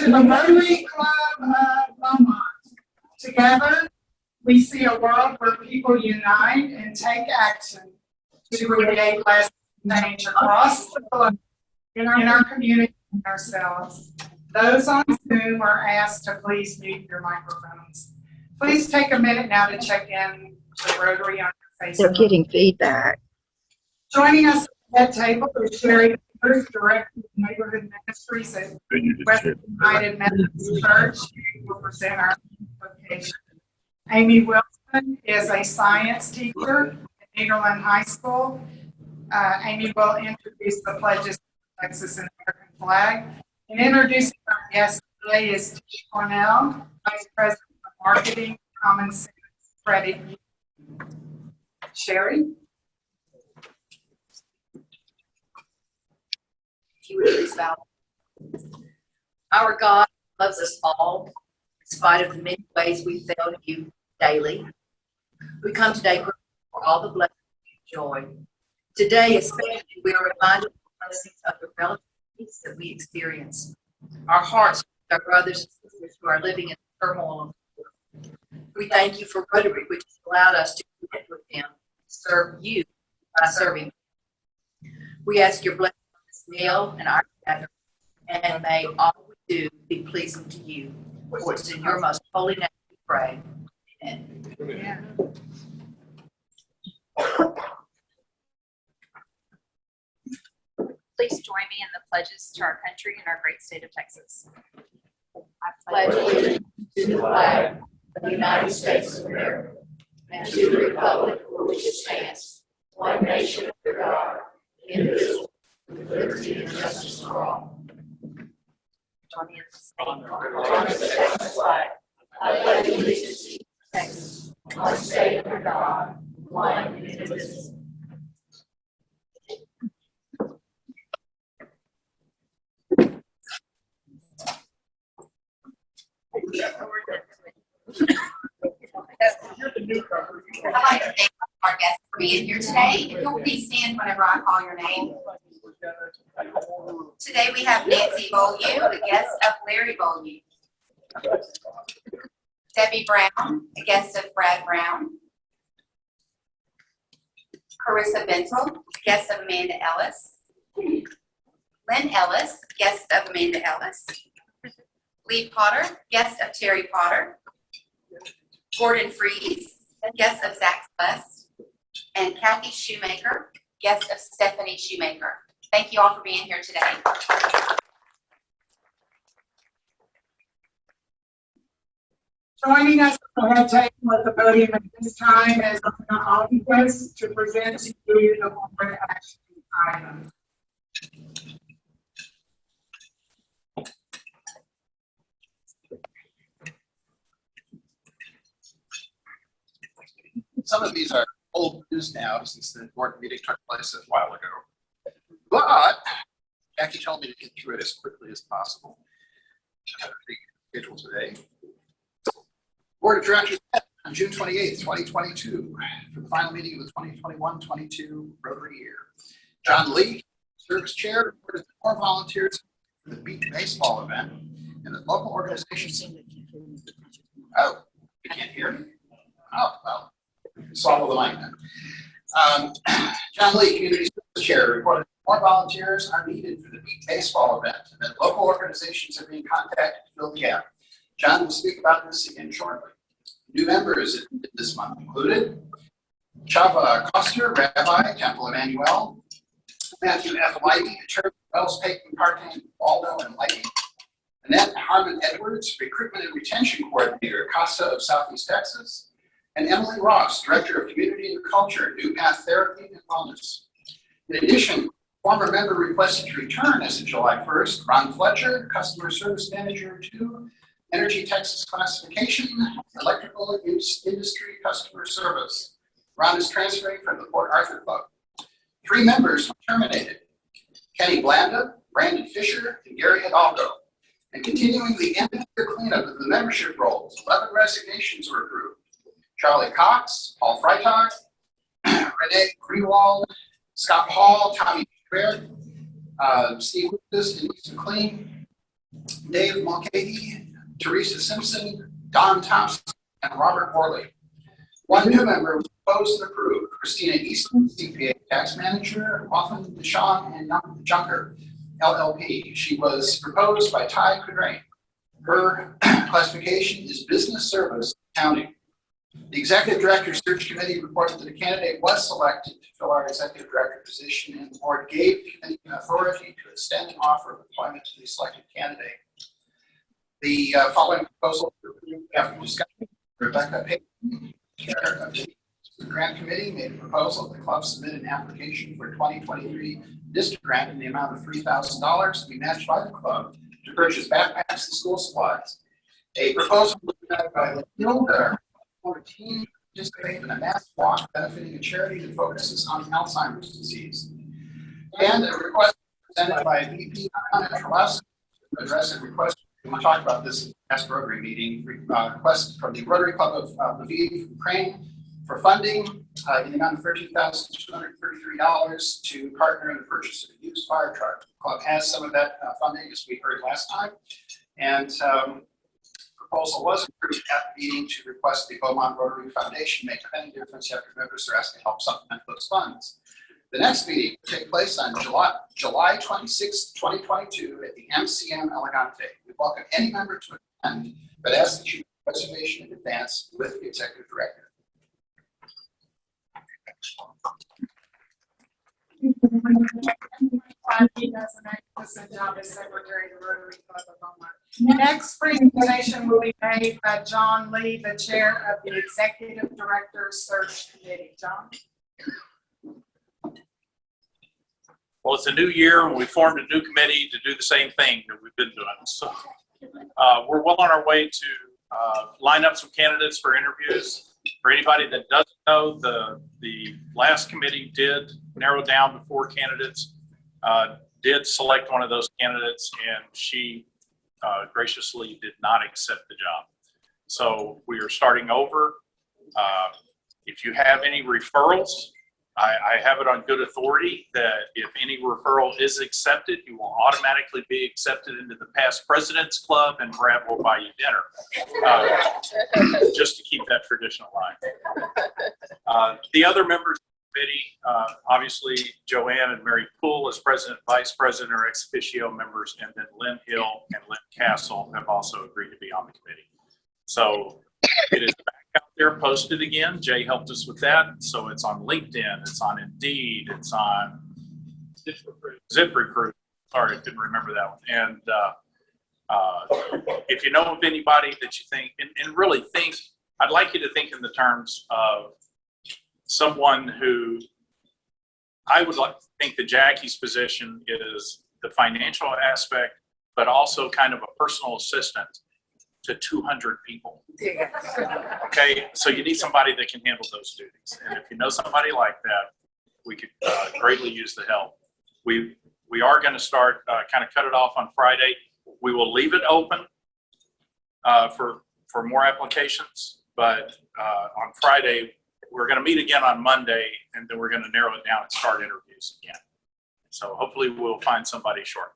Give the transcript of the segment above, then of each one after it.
to the Rotary Club of Beaumont. Together, we see a world where people unite and take action to create lasting change across the globe in our community and ourselves. Those on Zoom are asked to please mute your microphones. Please take a minute now to check in to Rotary on your Facebook. They're getting feedback. Joining us at that table is Sherry Peters, Director of Neighborhood Ministries at Western United Methodist Church. She will present our location. Amy Wilson is a science teacher at Nederland High School. Amy will introduce the pledges to the Texas and American flag. And introducing our guest today is Tish Cornell, Vice President of Marketing, Common Sense Credit Union. Sherry? Our God loves us all, in spite of the many ways we fail you daily. We come today grateful for all the blessings we enjoy. Today, especially, we are reminded of the blessings of the relative peace that we experience. Our hearts with our brothers and sisters who are living in the turmoil of the world. We thank you for Rotary, which has allowed us to connect with them and serve you by serving. We ask your blessing on this meal and our gathering, and may all we do be pleasing to you. For it's in your most holy name we pray. Amen. Yeah. Please join me in the pledges to our country and our great state of Texas. I pledge allegiance to the flag of the United States of America and to the republic for which it stands, one nation under God, indivisible, with liberty and justice for all. Join me in the Texas flag. I pledge allegiance to Texas, one state under God, one indivisible. I'd like to thank our guests for being here today. If you'll please stand whenever I call your name. Today we have Nancy Beaulieu, a guest of Larry Beaulieu. Debbie Brown, a guest of Brad Brown. Carissa Bentel, guest of Amanda Ellis. Lynn Ellis, guest of Amanda Ellis. Lee Potter, guest of Terry Potter. Gordon Fries, guest of Zach West. And Kathy Shoemaker, guest of Stephanie Shoemaker. Thank you all for being here today. Joining us at the head table at the podium at this time is Dr. Alquist to present to you the board action items. Some of these are old news now since the board meeting took place a while ago. But Jackie told me to get through it as quickly as possible. I have a big schedule today. Board of Directors met on June 28th, 2022 for the final meeting of the 2021-22 Rotary year. John Lee, Service Chair, reported that more volunteers for the beach baseball event and that local organizations. Oh, you can't hear me? Oh, well. Swallow the mic then. John Lee, Community Service Chair, reported that more volunteers are needed for the beach baseball event and that local organizations are being contacted to fill the gap. John will speak about this again shortly. New members this month included Chava Koster, Rabbi, Temple Emmanuel, Matthew F. Lighty, Attorney, Wells, Payton, Partain, Waldo, and Lighty, Annette Harmon Edwards, Recruitment and Retention Coordinator, CASA of Southeast Texas, and Emily Ross, Director of Community and Culture, New Path Therapy and Wellness. In addition, former member requested to return as of July 1st, Ron Fletcher, Customer Service Manager 2, Energy Texas Classification, Electrical Industry Customer Service. Ron is transferring from the Port Arthur Club. 3 members were terminated: Kenny Blanda, Brandon Fisher, and Gary Hidalgo. And continuing the end-of-year cleanup of the membership rolls, 11 resignations were approved. Charlie Cox, Paul Freitag, Renee Greenwald, Scott Hall, Tommy Baird, Steve Lucas, Denise McLean, Dave Mulcahy, Teresa Simpson, Don Thompson, and Robert Worley. One new member was proposed and approved, Christina Easton, CPA tax manager, Hoffman, Deshawn, and Junker, LLP. She was proposed by Ty Quadrain. Her classification is business service accounting. The executive director search committee reported that a candidate was selected to fill our executive director position, and the board gave the committee authority to extend an offer of employment to the selected candidate. The following proposal after discussion: Rebecca Payton, chair of the grant committee, made a proposal that the club submit an application for 2023 district grant in the amount of $3,000 to be matched by the club to purchase backpacks and school supplies. A proposal was made by Hilda 14 participate in a mass walk benefiting a charity that focuses on Alzheimer's disease. And a request presented by VP Anna Trelaska to address a request. We talked about this in the last Rotary meeting. Request from the Rotary Club of Beaumont, Ukraine, for funding in the amount of $13,233 to partner in the purchase of a used fire truck. The club has some of that funding, as we heard last time, and proposal was approved at the meeting to request the Beaumont Rotary Foundation make a penny difference after members are asked to help supplement those funds. The next meeting will take place on July 26, 2022 at the MCM Elegante. We welcome any member to attend, but ask that you make a reservation in advance with the executive director. He does an excellent job as secretary of the Rotary Club of Beaumont. Next presentation will be made by John Lee, the chair of the executive director search committee. John? Well, it's a new year and we formed a new committee to do the same thing that we've been doing. So we're well on our way to line up some candidates for interviews. For anybody that doesn't know, the last committee did narrow down the 4 candidates, did select one of those candidates, and she graciously did not accept the job. So we are starting over. If you have any referrals, I have it on good authority that if any referral is accepted, you will automatically be accepted into the Past Presidents Club, and Brad will buy you dinner, just to keep that tradition alive. The other members of the committee, obviously Joanne and Mary Poole as president, vice president, are ex officio members, and then Lynn Hill and Lynn Castle have also agreed to be on the committee. So it is back out there posted again. Jay helped us with that. So it's on LinkedIn, it's on Indeed, it's on ZipRecruit. Sorry, I didn't remember that one. And if you know of anybody that you think, and really think, I'd like you to think in the terms of someone who, I would like to think that Jackie's position is the financial aspect, but also kind of a personal assistant to 200 people. Okay, so you need somebody that can handle those duties. And if you know somebody like that, we could greatly use the help. We are going to start, kind of cut it off on Friday. We will leave it open for more applications, but on Friday, we're going to meet again on Monday, and then we're going to narrow it down and start interviews again. So hopefully we'll find somebody short.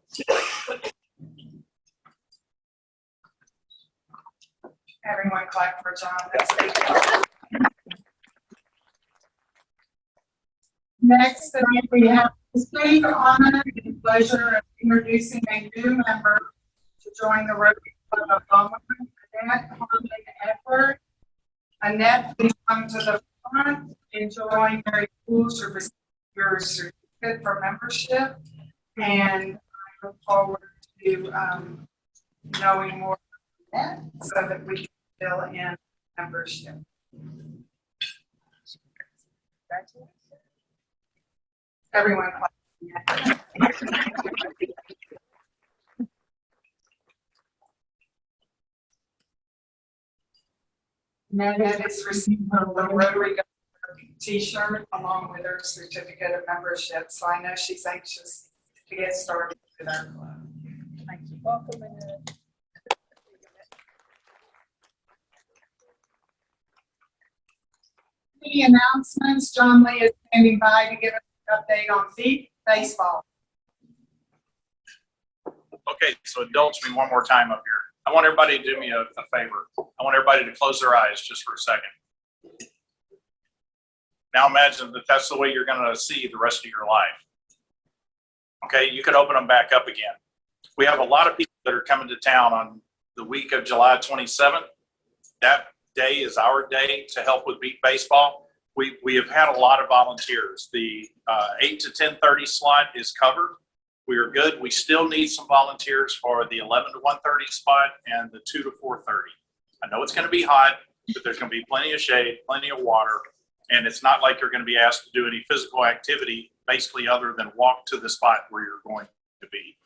Everyone clap for John. That's great. Next, we have the great honor and pleasure of introducing a new member to join the Rotary Club of Beaumont, Annette Harlan-Edward. Annette, please come to the front and join Mary Poole to receive your certificate for membership. And I look forward to knowing more about that so that we can fill in membership. Everyone clap. Annette is receiving her little Rotary t-shirt along with her certificate of membership. So I know she's anxious to get started with our club. Thank you. Welcome, Annette. Any announcements? John Lee is standing by to give us an update on baseball. Okay, so indulge me one more time up here. I want everybody to do me a favor. I want everybody to close their eyes just for a second. Now imagine that that's the way you're going to see the rest of your life. Okay, you could open them back up again. We have a lot of people that are coming to town on the week of July 27th. That day is our day to help with beat baseball. We have had a lot of volunteers. The 8 to 10:30 slot is covered. We are good. We still need some volunteers for the 11 to 1:30 spot and the 2 to 4:30. I know it's going to be hot, but there's going to be plenty of shade, plenty of water, and it's not like you're going to be asked to do any physical activity, basically other than walk to the spot where you're going to be.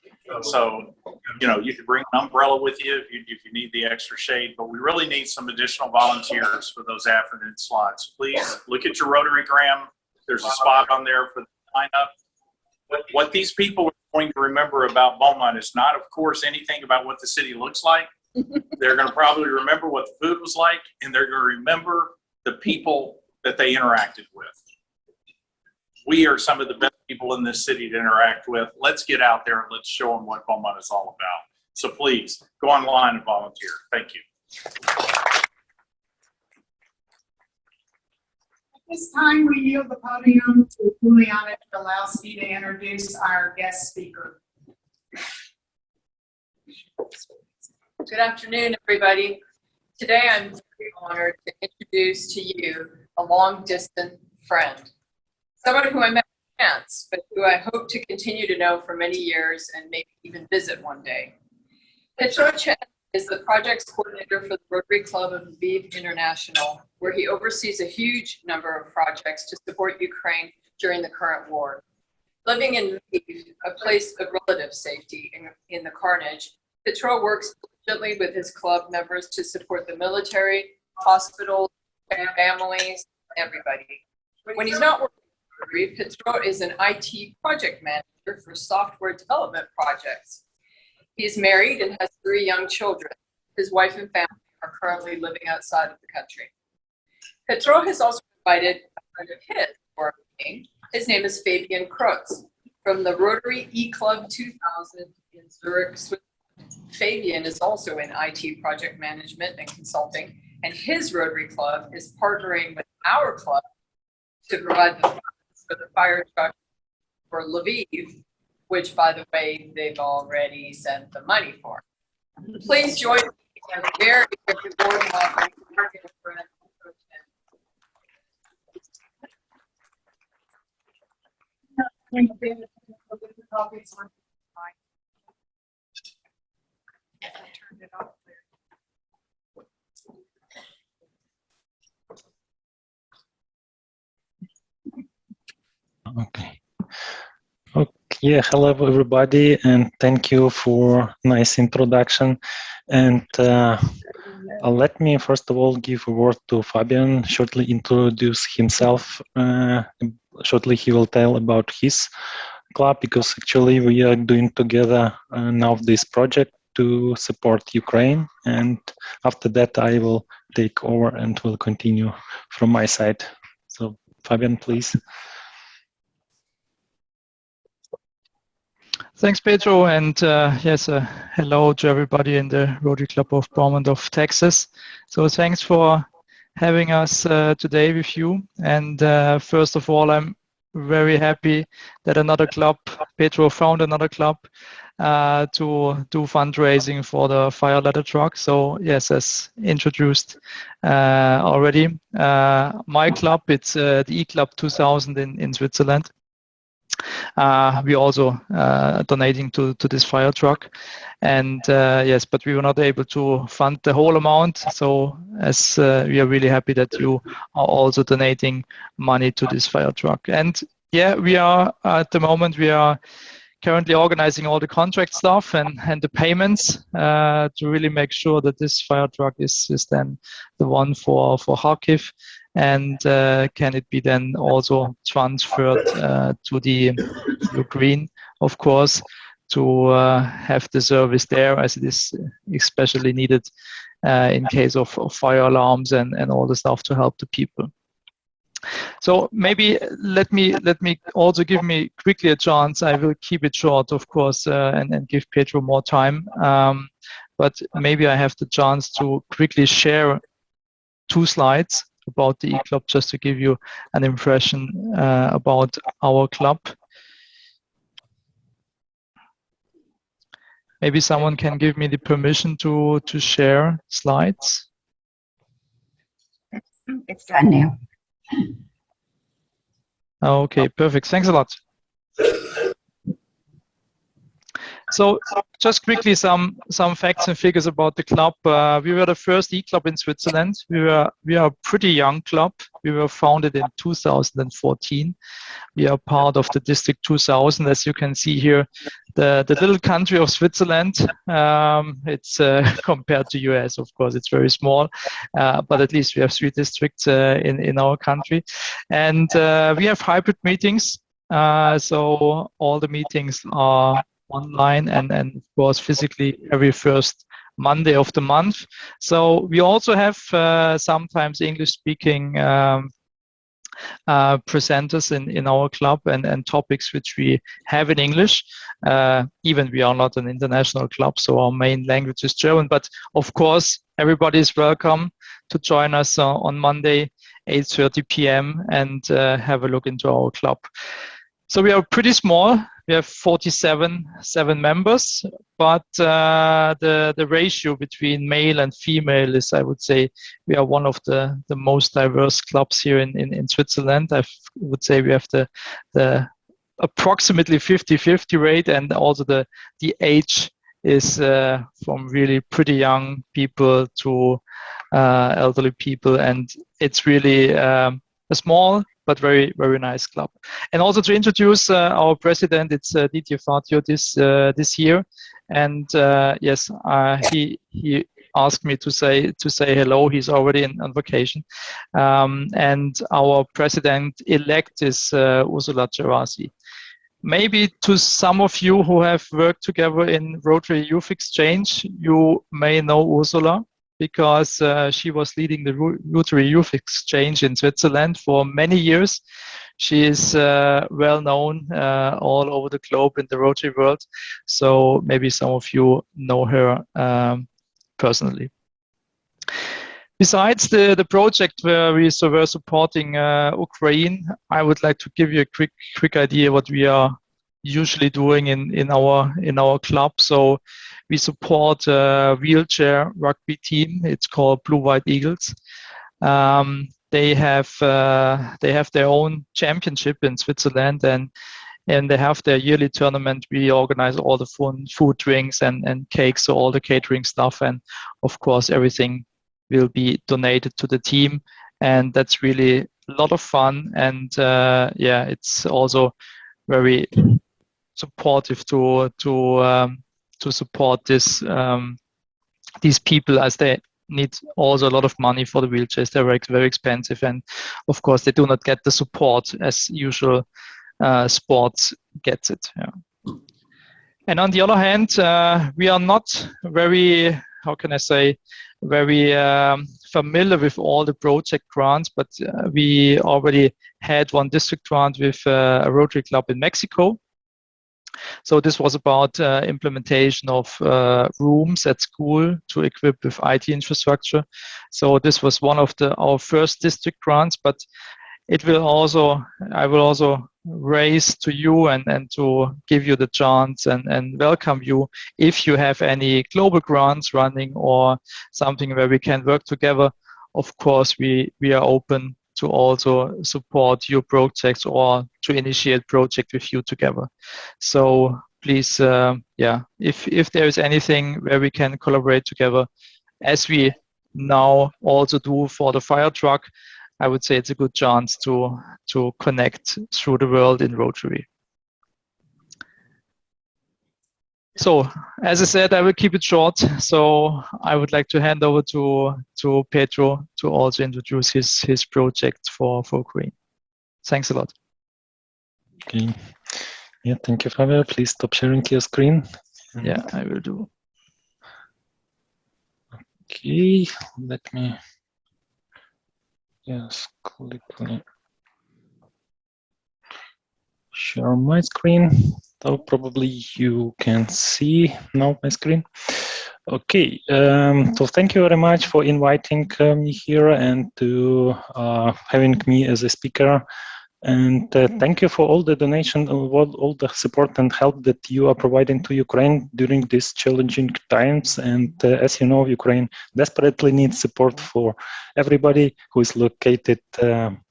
So, you know, you could bring an umbrella with you if you need the extra shade, but we really need some additional volunteers for those afternoon slots. Please look at your Rotarygram. There's a spot on there for the lineup. What these people are going to remember about Beaumont is not, of course, anything about what the city looks like. They're going to probably remember what the food was like, and they're going to remember the people that they interacted with. We are some of the best people in this city to interact with. Let's get out there and let's show them what Beaumont is all about. So please go online and volunteer. Thank you. At this time, we yield the podium to Juliana Jalowski to introduce our guest speaker. Good afternoon, everybody. Today, I'm very honored to introduce to you a long-distance friend, someone who I met by chance, but who I hope to continue to know for many years and maybe even visit one day. Petro Chen is the projects coordinator for the Rotary Club of Beaumont International, where he oversees a huge number of projects to support Ukraine during the current war. Living in Lviv, a place of relative safety in the carnage, Petro works diligently with his club members to support the military, hospitals, families, everybody. When he's not working with Rotary, Petro is an IT project manager for software development projects. He is married and has 3 young children. His wife and family are currently living outside of the country. Petro has also invited a friend of his for a meeting. His name is Fabian Krotz from the Rotary E-Club 2000 in Zurich, Switzerland. Fabian is also in IT project management and consulting, and his Rotary Club is partnering with our club to provide the funds for the fire truck for Lviv, which, by the way, they've already sent the money for. Please join me in a very warm welcome to our dear friend, Petro Chen. Okay. Okay. Yeah. Hello, everybody, and thank you for nice introduction. And let me first of all give a word to Fabian. Shortly introduce himself. Shortly he will tell about his club, because actually we are doing together now this project to support Ukraine. And after that, I will take over and will continue from my side. So Fabian, please. Thanks, Pedro, and yes, hello to everybody in the Rotary Club of Beaumont of Texas. So thanks for having us today with you. And first of all, I'm very happy that another club, Pedro found another club to do fundraising for the fire ladder truck. So yes, as introduced already, my club, it's the E-Club 2000 in Switzerland. We also donating to this fire truck, and yes, but we were not able to fund the whole amount. So as we are really happy that you are also donating money to this fire truck. And yeah, we are at the moment, we are currently organizing all the contract stuff and the payments to really make sure that this fire truck is then the one for Kharkiv. And can it be then also transferred to the Ukraine, of course, to have the service there, as it is especially needed in case of fire alarms and all the stuff to help the people. So maybe let me also give me quickly a chance. I will keep it short, of course, and give Pedro more time. But maybe I have the chance to quickly share 2 slides about the e-club, just to give you an impression about our club. Maybe someone can give me the permission to share slides. It's done now. Okay, perfect. Thanks a lot. So just quickly some facts and figures about the club. We were the first e-club in Switzerland. We are a pretty young club. We were founded in 2014. We are part of the District 2000, as you can see here, the little country of Switzerland. It's compared to US, of course, it's very small, but at least we have 3 districts in our country. And we have hybrid meetings. So all the meetings are online and of course physically every first Monday of the month. So we also have sometimes English speaking presenters in our club and topics which we have in English. Even we are not an international club, so our main language is German, but of course everybody is welcome to join us on Monday 8:30 p.m. and have a look into our club. So we are pretty small. We have 47 members, but the ratio between male and female is, I would say, we are one of the most diverse clubs here in Switzerland. I would say we have the approximately 50-50 rate, and also the age is from really pretty young people to elderly people, and it's really a small but very, very nice club. And also to introduce our president, it's Didier Fatio this year. And yes, he asked me to say hello. He's already on vacation. And our president-elect is Ursula Gervasi. Maybe to some of you who have worked together in Rotary Youth Exchange, you may know Ursula, because she was leading the Rotary Youth Exchange in Switzerland for many years. She is well known all over the globe in the Rotary world. So maybe some of you know her personally. Besides the project where we were supporting Ukraine, I would like to give you a quick idea what we are usually doing in our club. So we support a wheelchair rugby team. It's called Blue White Eagles. They have their own championship in Switzerland, and they have their yearly tournament. We organize all the food, drinks, and cakes, so all the catering stuff, and of course everything will be donated to the team, and that's really a lot of fun. And yeah, it's also very supportive to support these people, as they need also a lot of money for the wheelchairs. They're very, very expensive, and of course they do not get the support as usual sports gets it. Yeah. And on the other hand, we are not very, how can I say, very familiar with all the project grants, but we already had one district grant with a Rotary Club in Mexico. So this was about implementation of rooms at school to equip with IT infrastructure. So this was one of our first district grants, but I will also raise to you and to give you the chance and welcome you if you have any global grants running or something where we can work together. Of course, we are open to also support your projects or to initiate project with you together. So please, yeah, if there is anything where we can collaborate together, as we now also do for the fire truck, I would say it's a good chance to connect through the world in Rotary. So, as I said, I will keep it short. So I would like to hand over to Pedro to also introduce his project for Ukraine. Thanks a lot. Okay. Yeah, thank you, Fabio. Please stop sharing your screen. Yeah, I will do. Okay, let me just quickly share my screen. So probably you can see now my screen. Okay, so thank you very much for inviting me here and to having me as a speaker. And thank you for all the donation, all the support and help that you are providing to Ukraine during these challenging times. And as you know, Ukraine desperately needs support for everybody who is located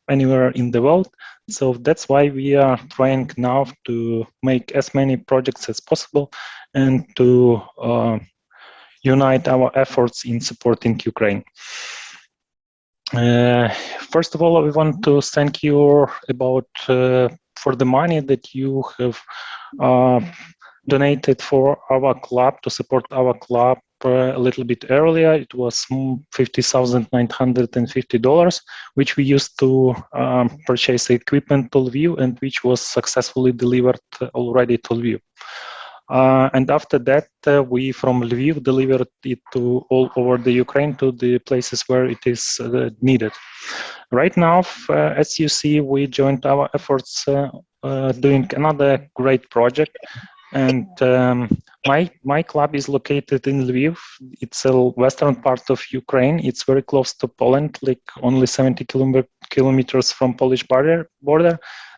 anywhere in the world. So that's why we are trying now to make as many projects as possible and to unite our efforts in supporting Ukraine. First of all, we want to thank you about for the money that you have donated for our club to support our club a little bit earlier. It was $50,950, which we used to purchase equipment to Lviv and which was successfully delivered already to Lviv. And after that, we from Lviv delivered it to all over the Ukraine to the places where it is needed. Right now, as you see, we joined our efforts doing another great project. And my club is located in Lviv. It's a western part of Ukraine. It's very close to Poland, like only 70 kilometers from Polish border.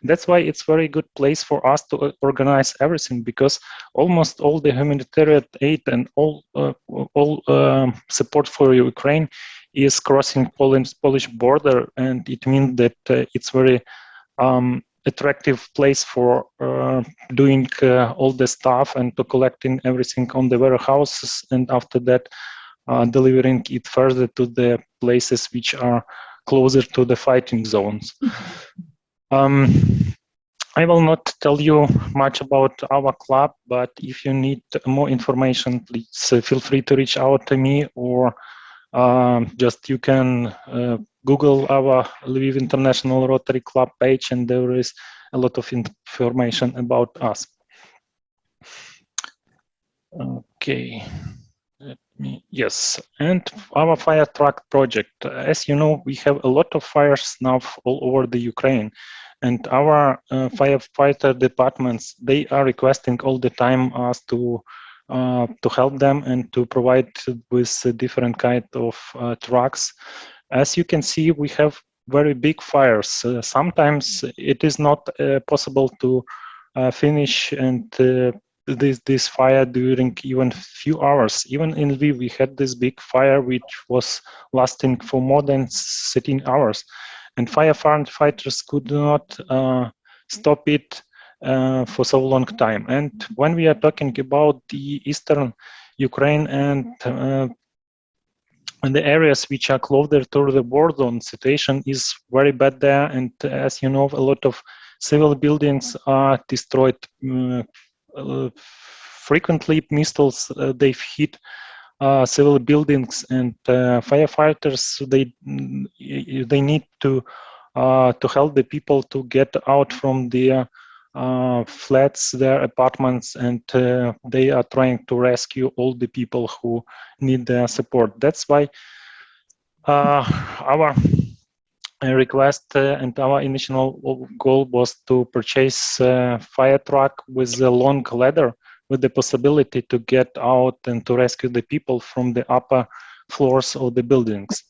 That's why it's very good place for us to organize everything, because almost all the humanitarian aid and all support for Ukraine is crossing Polish border, and it means that it's very attractive place for doing all the stuff and to collecting everything on the warehouses, and after that delivering it further to the places which are closer to the fighting zones. I will not tell you much about our club, but if you need more information, please feel free to reach out to me, or just you can Google our Lviv International Rotary Club page, and there is a lot of information about us. Okay. Yes, and our fire truck project. As you know, we have a lot of fires now all over the Ukraine, and our firefighter departments, they are requesting all the time us to help them and to provide with different kind of trucks. As you can see, we have very big fires. Sometimes it is not possible to finish and this fire during even few hours. Even in Lviv, we had this big fire which was lasting for more than 13 hours, and firefighters could not stop it for so long time. And when we are talking about the eastern Ukraine and the areas which are closer to the war zone, situation is very bad there. And as you know, a lot of civil buildings are destroyed. Frequently, missiles they've hit civil buildings, and firefighters they need to help the people to get out from their flats, their apartments, and they are trying to rescue all the people who need their support. That's why our request and our initial goal was to purchase a fire truck with a long ladder, with the possibility to get out and to rescue the people from the upper floors of the buildings.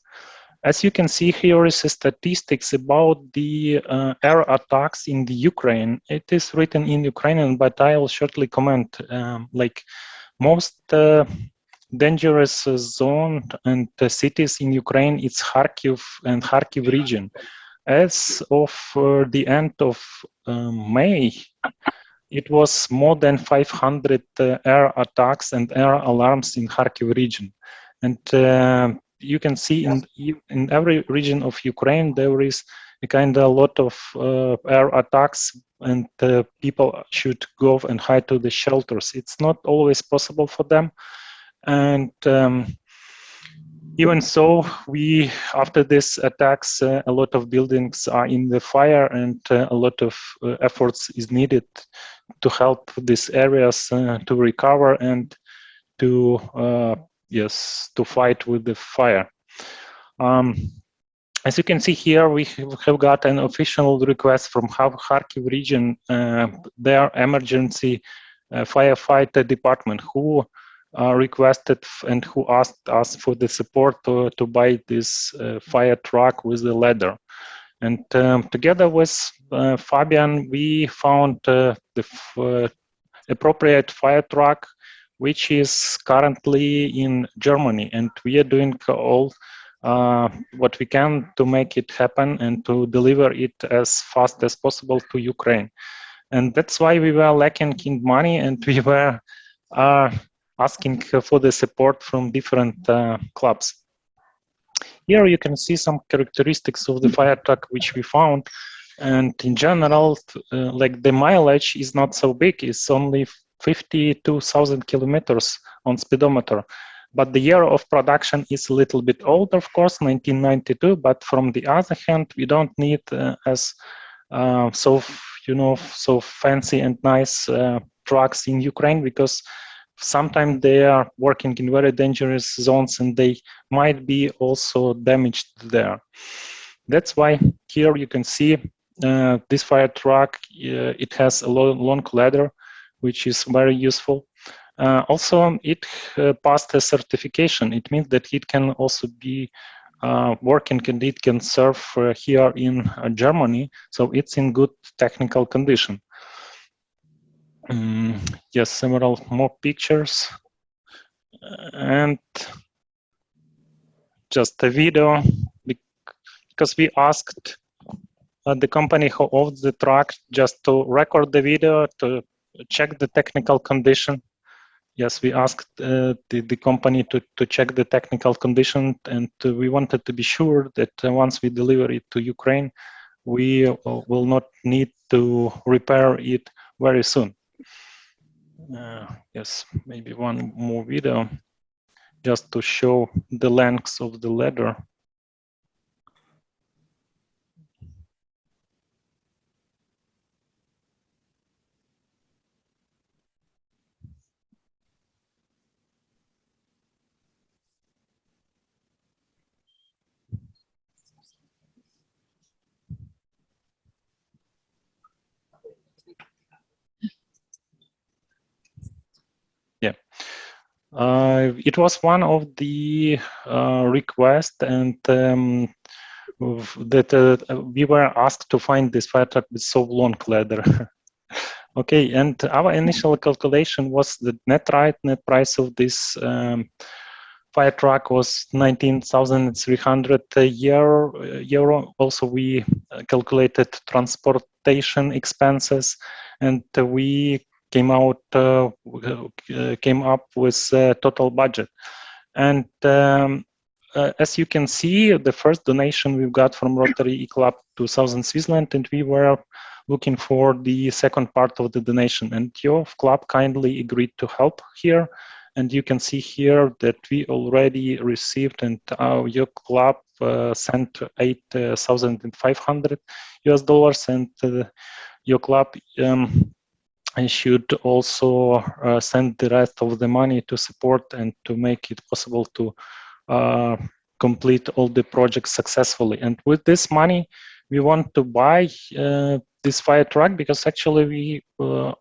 As you can see here is statistics about the air attacks in the Ukraine. It is written in Ukrainian, but I will shortly comment. Like most dangerous zone and cities in Ukraine, it's Kharkiv and Kharkiv region. As of the end of May, it was more than 500 air attacks and air alarms in Kharkiv region. And you can see in every region of Ukraine, there is a kind of a lot of air attacks, and people should go and hide to the shelters. It's not always possible for them. And even so, after these attacks, a lot of buildings are in the fire, and a lot of efforts is needed to help these areas to recover and to fight with the fire. As you can see here, we have got an official request from Kharkiv region, their emergency firefighter department, who requested and who asked us for the support to buy this fire truck with the ladder. And together with Fabian, we found the appropriate fire truck, which is currently in Germany, and we are doing all what we can to make it happen and to deliver it as fast as possible to Ukraine. And that's why we were lacking in money, and we were asking for the support from different clubs. Here you can see some characteristics of the fire truck which we found. And in general, like the mileage is not so big. It's only 52,000 kilometers on speedometer. But the year of production is a little bit old, of course, 1992. But from the other hand, we don't need so fancy and nice trucks in Ukraine, because sometimes they are working in very dangerous zones and they might be also damaged there. That's why here you can see this fire truck, it has a long ladder, which is very useful. Also, it passed a certification. It means that it can also be working and it can serve here in Germany. So it's in good technical condition. Yes, several more pictures. And just a video, because we asked the company who owns the truck just to record the video to check the technical condition. Yes, we asked the company to check the technical condition, and we wanted to be sure that once we deliver it to Ukraine, we will not need to repair it very soon. Yes, maybe one more video just to show the lengths of the ladder. Yeah, it was one of the requests, and that we were asked to find this fire truck with so long ladder. Okay, and our initial calculation was the net price of this fire truck was 19,300 euro. Also, we calculated transportation expenses, and we came up with a total budget. And as you can see, the first donation we got from Rotary Club 2000 Switzerland, and we were looking for the second part of the donation. And your club kindly agreed to help here. And you can see here that we already received, and your club sent 8,500 US dollars, and your club should also send the rest of the money to support and to make it possible to complete all the projects successfully. And with this money, we want to buy this fire truck, because actually we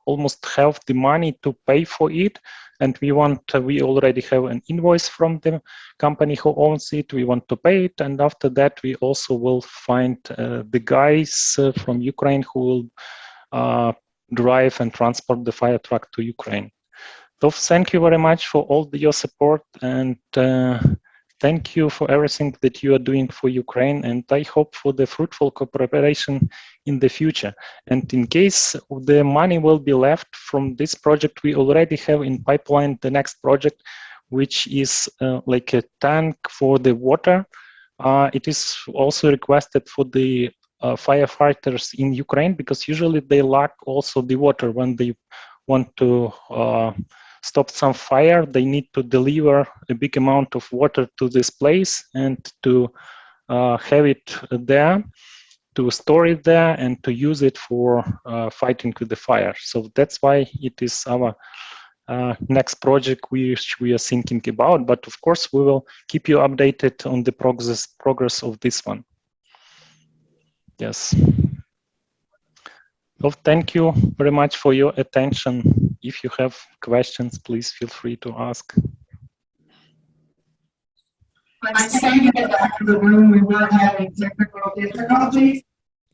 almost have the money to pay for it, and we already have an invoice from the company who owns it. We want to pay it, and after that we also will find the guys from Ukraine who will drive and transport the fire truck to Ukraine. So thank you very much for all your support, and thank you for everything that you are doing for Ukraine, and I hope for the fruitful cooperation in the future. And in case the money will be left from this project, we already have in pipeline the next project, which is like a tank for the water. It is also requested for the firefighters in Ukraine, because usually they lack also the water when they want to stop some fire. They need to deliver a big amount of water to this place and to have it there, to store it there, and to use it for fighting with the fire. So that's why it is our next project which we are thinking about. But of course, we will keep you updated on the progress of this one. Yes. Well, thank you very much for your attention. If you have questions, please feel free to ask. I'm standing at the back of the room. We were having technical difficulties.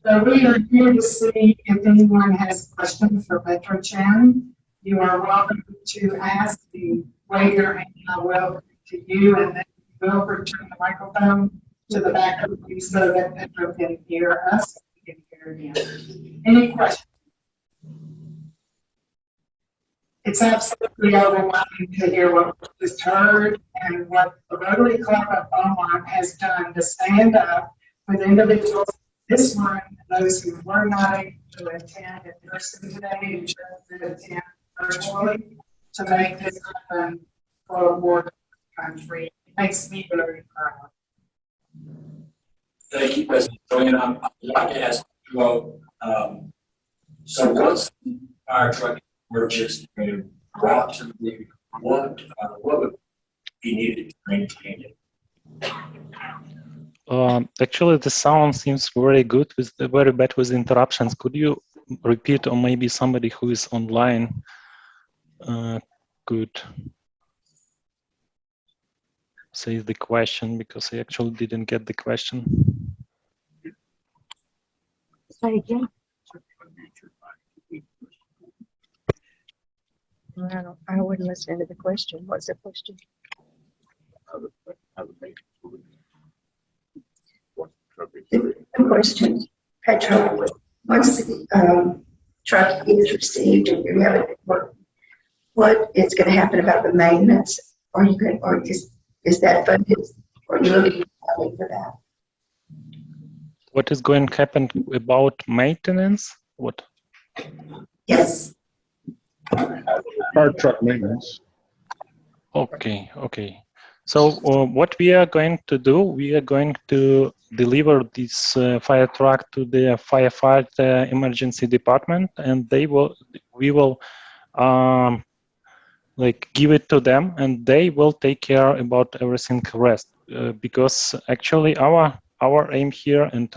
So we are here to see if anyone has questions for Metro Chan. You are welcome to ask. The waiter and I will to you, and then we'll return the microphone to the back of you so that Metro can hear us. We can hear him. Any questions? It's absolutely overwhelming to hear what we just heard and what the Rotary Club of Beaumont has done to stand up with individuals in this room and those who were not able to attend in person today and to attend virtually to make this happen for a war country. It makes me very proud. Thank you, President Joanne. I'd like to ask you about, so once the fire truck emerges and route to the, what would be needed to maintain it? Actually, the sound seems very good, with very bad with interruptions. Could you repeat, or maybe somebody who is online could say the question, because I actually didn't get the question. Say again. I wouldn't listen to the question. What's the question? The question, Petro, once the truck is received and you have it, what is going to happen about the maintenance? Are you going, or is that funded? Or are you looking for that? What is going to happen about maintenance? What? Yes. Fire truck maintenance. Okay, okay. So what we are going to do, we are going to deliver this fire truck to the firefighter emergency department, and we will like give it to them, and they will take care about everything rest. Because actually our aim here and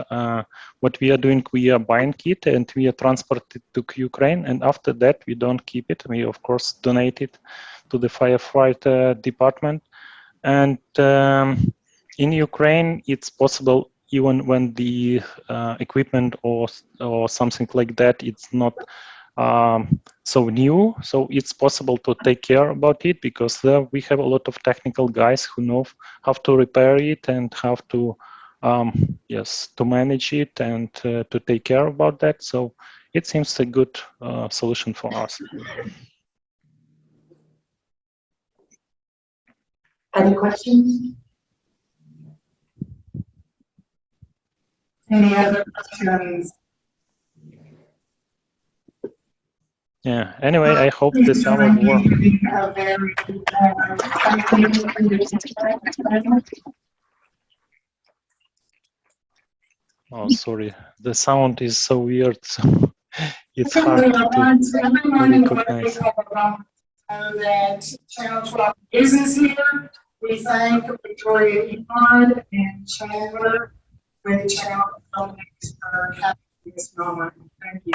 what we are doing, we are buying it and we are transporting it to Ukraine, and after that we don't keep it. We of course donate it to the firefighter department. And in Ukraine, it's possible even when the equipment or something like that, it's not so new. So it's possible to take care about it, because there we have a lot of technical guys who know how to repair it and how to to manage it and to take care about that. So it seems a good solution for us. Other questions? Any other questions? Yeah. Anyway, I hope this our war. Oh, sorry. The sound is so weird. So it's hard to recognize. That Channel 12 is here. We thank Victoria Eard and Chandler with Channel 12 for having this moment. Thank you.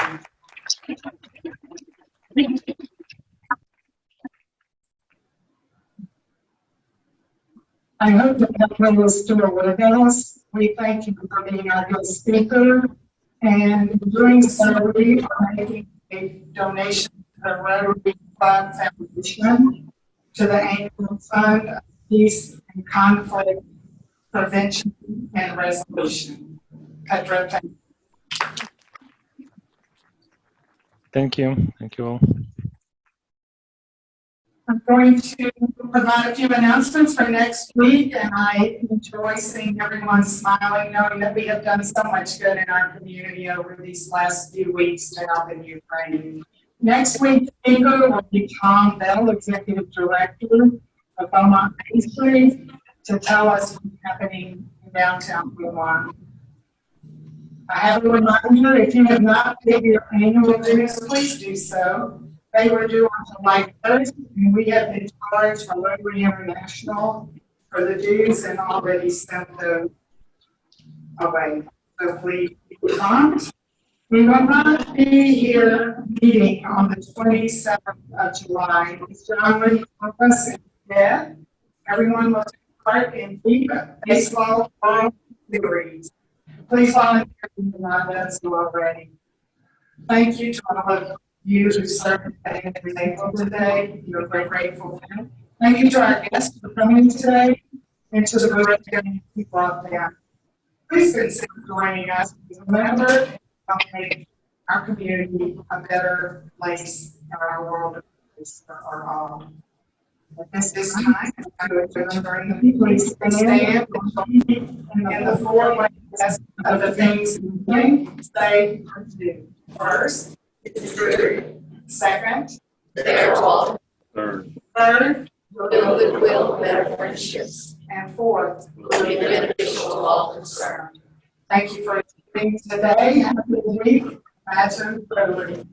I hope that Metro is still with us. We thank you for being our guest speaker. And during so, we are making a donation to the Rotary Club Foundation to the annual fund of peace and conflict prevention and resolution. Pedro, thank you. Thank you. Thank you all. I'm going to provide a few announcements for next week, and I enjoy seeing everyone smiling, knowing that we have done so much good in our community over these last few weeks to help in Ukraine. Next week's speaker will be Tom Bell, Executive Director of Beaumont Main Street, to tell us what's happening in downtown Beaumont. I have a reminder, if you have not paid your annual dues, please do so. They were due on July 1st, and we have been charged by Rotary International for the dues and already sent them away. So please Beaumont. We will not be here meeting on the 27th of July. It's John Lee Campus in death. Everyone will take part in FIBA baseball World Series. Please volunteer if you have not done so already. Thank you to all of you who served at the table today. You're very grateful. Thank you to our guests for coming today and to the great many who brought them. Please consider joining us. Remember, help make our community a better place and our world a place for all. At this time, I would remember please stand in the four ways of the things you think, say, or do. First, it's true. Second, Therefore, third, build goodwill, better friendships, and fourth. will be beneficial to all concerned. Thank you for attending today. Have a good week. Imagine Rotary.